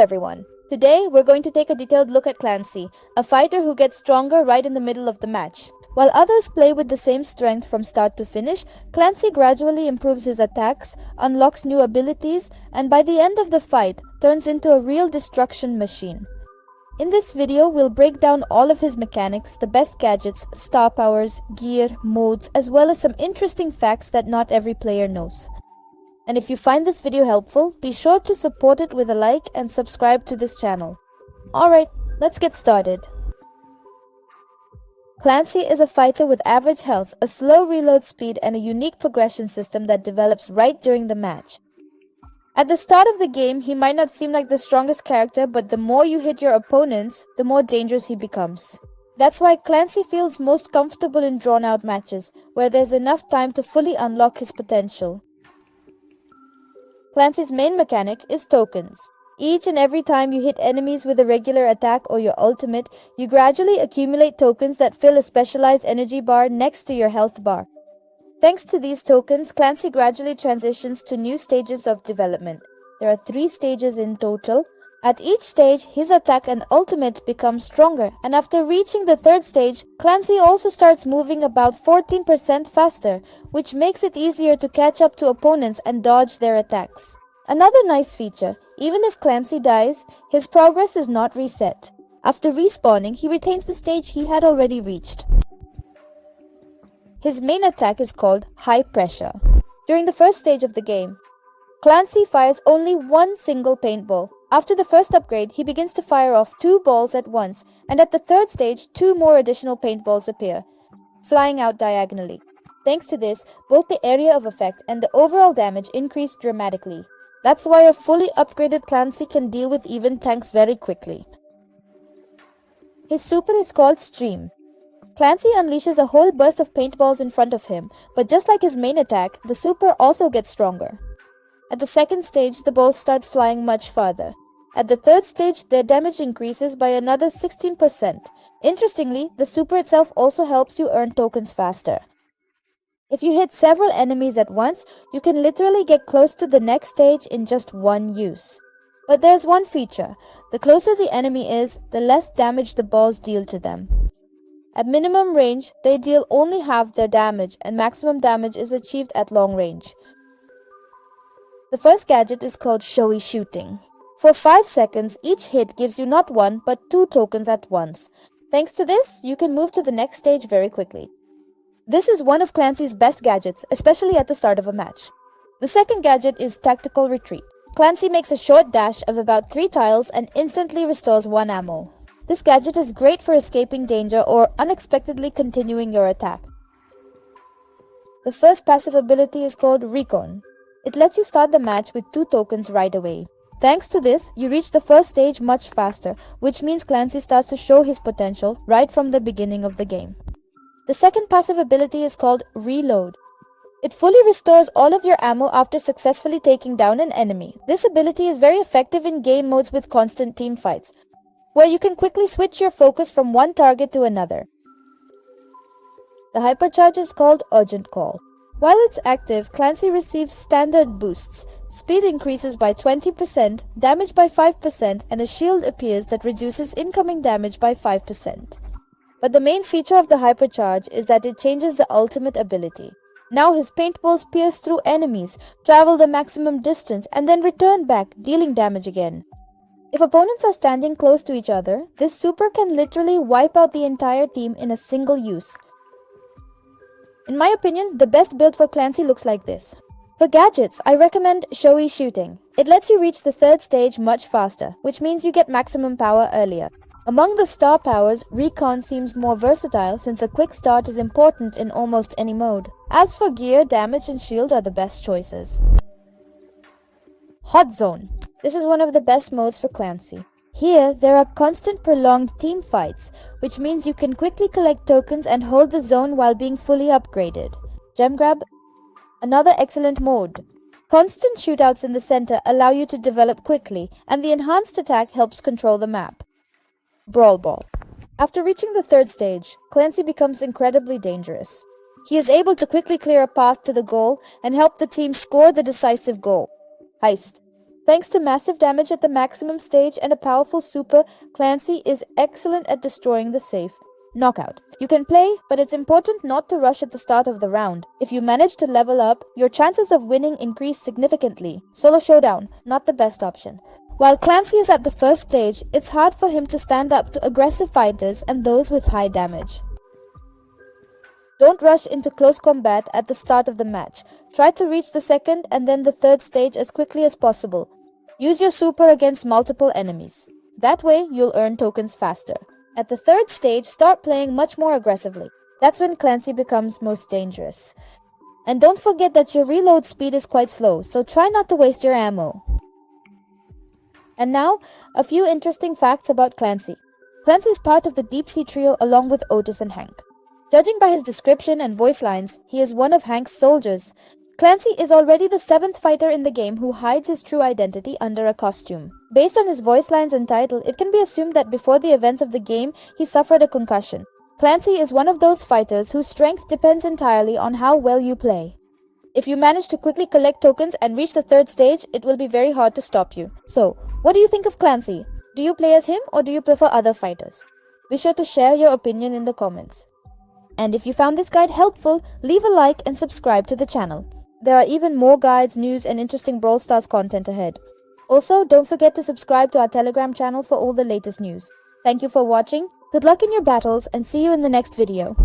everyone. Today, we're going to take a detailed look at Clancy, a fighter who gets stronger right in the middle of the match. While others play with the same strength from start to finish, Clancy gradually improves his attacks, unlocks new abilities, and by the end of the fight, turns into a real destruction machine. In this video, we'll break down all of his mechanics, the best gadgets, star powers, gear, modes, as well as some interesting facts that not every player knows. And if you find this video helpful, be sure to support it with a like and subscribe to this channel. Alright, let's get started. Clancy is a fighter with average health, a slow reload speed, and a unique progression system that develops right during the match. At the start of the game, he might not seem like the strongest character, but the more you hit your opponents, the more dangerous he becomes. That's why Clancy feels most comfortable in drawn-out matches, where there's enough time to fully unlock his potential. Clancy's main mechanic is tokens. Each and every time you hit enemies with a regular attack or your ultimate, you gradually accumulate tokens that fill a specialized energy bar next to your health bar. Thanks to these tokens, Clancy gradually transitions to new stages of development. There are 3 stages in total. At each stage, his attack and ultimate become stronger, and after reaching the 3rd stage, Clancy also starts moving about 14% faster, which makes it easier to catch up to opponents and dodge their attacks. Another nice feature, even if Clancy dies, his progress is not reset. After respawning, he retains the stage he had already reached. His main attack is called High Pressure. During the first stage of the game, Clancy fires only one single paintball. After the first upgrade, he begins to fire off 2 balls at once, and at the 3rd stage, 2 more additional paintballs appear, flying out diagonally. Thanks to this, both the area of effect and the overall damage increase dramatically. That's why a fully upgraded Clancy can deal with even tanks very quickly. His super is called Stream. Clancy unleashes a whole burst of paintballs in front of him, but just like his main attack, the super also gets stronger. At the 2nd stage, the balls start flying much farther. At the 3rd stage, their damage increases by another 16%. Interestingly, the super itself also helps you earn tokens faster. If you hit several enemies at once, you can literally get close to the next stage in just one use. But there's one feature. The closer the enemy is, the less damage the balls deal to them. At minimum range, they deal only half their damage, and maximum damage is achieved at long range. The first gadget is called Showy Shooting. For 5 seconds, each hit gives you not 1 but 2 tokens at once. Thanks to this, you can move to the next stage very quickly. This is one of Clancy's best gadgets, especially at the start of a match. The second gadget is Tactical Retreat. Clancy makes a short dash of about 3 tiles and instantly restores 1 ammo. This gadget is great for escaping danger or unexpectedly continuing your attack. The first passive ability is called Recon. It lets you start the match with 2 tokens right away. Thanks to this, you reach the first stage much faster, which means Clancy starts to show his potential right from the beginning of the game. The second passive ability is called Reload. It fully restores all of your ammo after successfully taking down an enemy. This ability is very effective in game modes with constant team fights, where you can quickly switch your focus from one target to another. The Hypercharge is called Urgent Call. While it's active, Clancy receives standard boosts. Speed increases by 20%, damage by 5%, and a shield appears that reduces incoming damage by 5%. But the main feature of the Hypercharge is that it changes the ultimate ability. Now his paintballs pierce through enemies, travel the maximum distance, and then return back, dealing damage again. If opponents are standing close to each other, this super can literally wipe out the entire team in a single use. In my opinion, the best build for Clancy looks like this. For gadgets, I recommend Showy Shooting. It lets you reach the 3rd stage much faster, which means you get maximum power earlier. Among the star powers, Recon seems more versatile since a quick start is important in almost any mode. As for gear, damage and shield are the best choices. Hot Zone. This is one of the best modes for Clancy. Here, there are constant prolonged team fights, which means you can quickly collect tokens and hold the zone while being fully upgraded. Gem Grab. Another excellent mode. Constant shootouts in the center allow you to develop quickly, and the enhanced attack helps control the map. Brawl Ball. After reaching the 3rd stage, Clancy becomes incredibly dangerous. He is able to quickly clear a path to the goal and help the team score the decisive goal. Heist. Thanks to massive damage at the maximum stage and a powerful super, Clancy is excellent at destroying the safe. Knockout. You can play, but it's important not to rush at the start of the round. If you manage to level up, your chances of winning increase significantly. Solo showdown, not the best option. While Clancy is at the first stage, it's hard for him to stand up to aggressive fighters and those with high damage. Don't rush into close combat at the start of the match. Try to reach the second and then the third stage as quickly as possible. Use your super against multiple enemies. That way, you'll earn tokens faster. At the third stage, start playing much more aggressively. That's when Clancy becomes most dangerous. And don't forget that your reload speed is quite slow, so try not to waste your ammo. And now, a few interesting facts about Clancy. Clancy is part of the Deep Sea Trio along with Otis and Hank. Judging by his description and voice lines, he is one of Hank's soldiers. Clancy is already the 7th fighter in the game who hides his true identity under a costume. Based on his voice lines and title, it can be assumed that before the events of the game, he suffered a concussion. Clancy is one of those fighters whose strength depends entirely on how well you play. If you manage to quickly collect tokens and reach the third stage, it will be very hard to stop you. So, what do you think of Clancy? Do you play as him or do you prefer other fighters? Be sure to share your opinion in the comments. And if you found this guide helpful, leave a like and subscribe to the channel. There are even more guides, news and interesting Brawl Stars content ahead. Also, don't forget to subscribe to our Telegram channel for all the latest news. Thank you for watching, good luck in your battles and see you in the next video.